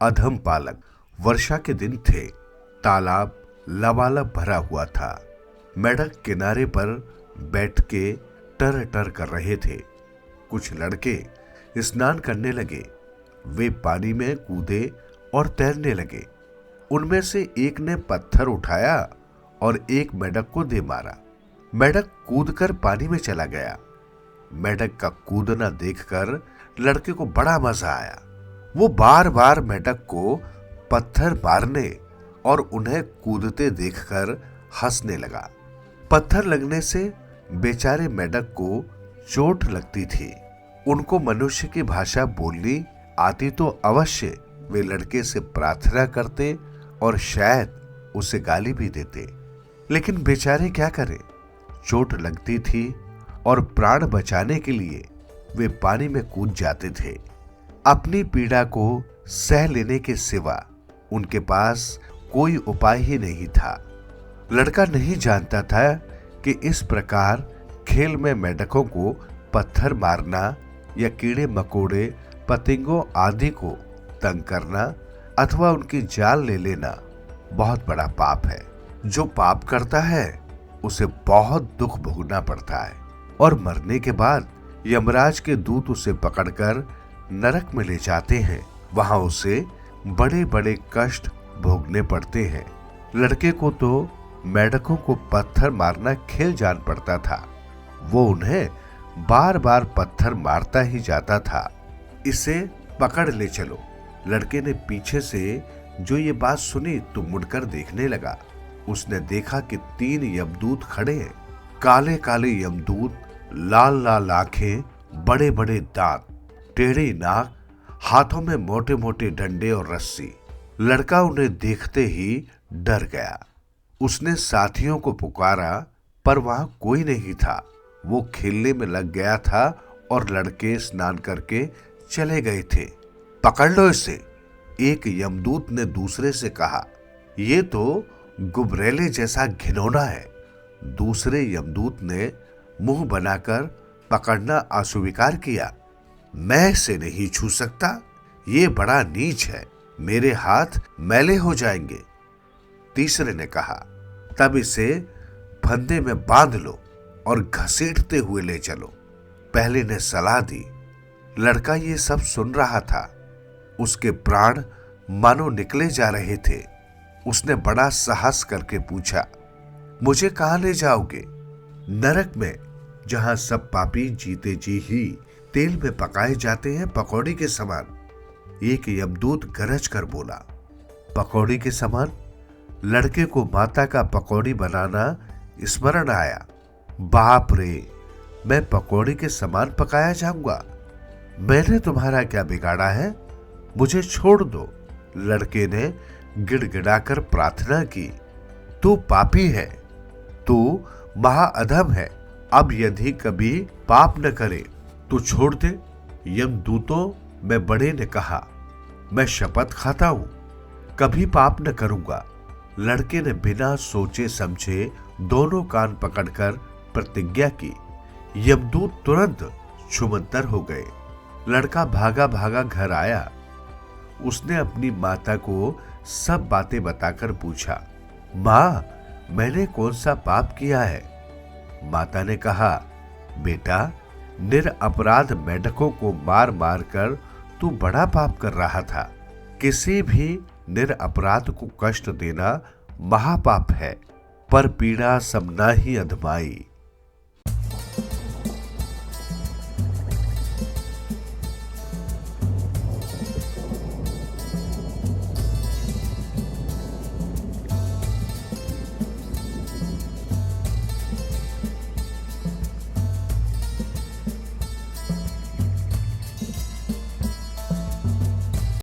अधम पालक। वर्षा के दिन थे। तालाब लबालब भरा हुआ था। मेढक किनारे पर बैठ के टर टर कर रहे थे। कुछ लड़के स्नान करने लगे। वे पानी में कूदे और तैरने लगे। उनमें से एक ने पत्थर उठाया और एक मेढक को दे मारा। मेढक कूदकर पानी में चला गया। मेढक का कूदना देखकर लड़के को बड़ा मजा आया। वो बार बार मेढक को पत्थर मारने और उन्हें कूदते देखकर हंसने लगा। पत्थर लगने से बेचारे मेढक को चोट लगती थी। उनको मनुष्य की भाषा बोलनी आती तो अवश्य वे लड़के से प्रार्थना करते और शायद उसे गाली भी देते, लेकिन बेचारे क्या करें, चोट लगती थी और प्राण बचाने के लिए वे पानी में कूद जाते थे। अपनी पीड़ा को सह लेने के सिवा उनके पास कोई उपाय ही नहीं था। लड़का नहीं जानता था कि इस प्रकार खेल में मेढकों को पत्थर मारना या कीड़े मकोड़े पतंगों आदि को तंग करना अथवा उनकी जान ले लेना बहुत बड़ा पाप है। जो पाप करता है उसे बहुत दुख भोगना पड़ता है और मरने के बाद यमराज के दूत उसे पकड़कर नरक में ले जाते हैं। वहां उसे बड़े बड़े कष्ट भोगने पड़ते हैं। लड़के को तो मेढकों को पत्थर मारना खेल जान पड़ता था। वो उन्हें बार बार पत्थर मारता ही जाता था। इसे पकड़ ले चलो। लड़के ने पीछे से जो ये बात सुनी तो मुड़कर देखने लगा। उसने देखा कि 3 यमदूत खड़े हैं। काले काले यमदूत, लाल लाल आंखें, बड़े बड़े दांत, टेढ़ी नाक, हाथों में मोटे मोटे डंडे और रस्सी। लड़का उन्हें देखते ही डर गया। उसने साथियों को पुकारा पर वहां कोई नहीं था। वो खेलने में लग गया था और लड़के स्नान करके चले गए थे। पकड़ लो इसे, एक यमदूत ने दूसरे से कहा। ये तो गुबरेले जैसा घिनौना है। दूसरे यमदूत ने मुंह बनाकर पकड़ना अस्वीकार किया। मैं इसे नहीं छू सकता, ये बड़ा नीच है, मेरे हाथ मैले हो जाएंगे। तीसरे ने कहा, तब इसे फंदे में बांध लो और घसीटते हुए ले चलो। पहले ने सलाह दी। लड़का ये सब सुन रहा था। उसके प्राण मानो निकले जा रहे थे। उसने बड़ा साहस करके पूछा, मुझे कहां ले जाओगे? नरक में, जहां सब पापी जीते जी ही तेल में पकाए जाते हैं पकौड़ी के समान। एक यमदूत गरज कर बोला। पकौड़ी के समान? लड़के को माता का पकौड़ी बनाना स्मरण आया। बाप रे, मैं पकौड़ी के समान पकाया जाऊंगा? मैंने तुम्हारा क्या बिगाड़ा है? मुझे छोड़ दो। लड़के ने गिड़गिड़ाकर प्रार्थना की। तू पापी है, तू महाअधम है। अब यदि कभी पाप न करे तो छोड़ दे। यमदूतों में बड़े ने कहा, मैं शपथ खाता हूं कभी पाप न करूंगा। लड़के ने बिना सोचे समझे दोनों कान पकड़कर प्रतिज्ञा की। यमदूत तुरंत छुमंतर हो गए। लड़का भागा भागा घर आया। उसने अपनी माता को सब बातें बताकर पूछा, माँ, मैंने कौन सा पाप किया है? माता ने कहा, बेटा, निरपराध मेढकों को मार मार कर तू बड़ा पाप कर रहा था। किसी भी निरपराध को कष्ट देना महापाप है, पर पीड़ा सबना ही अधमाई।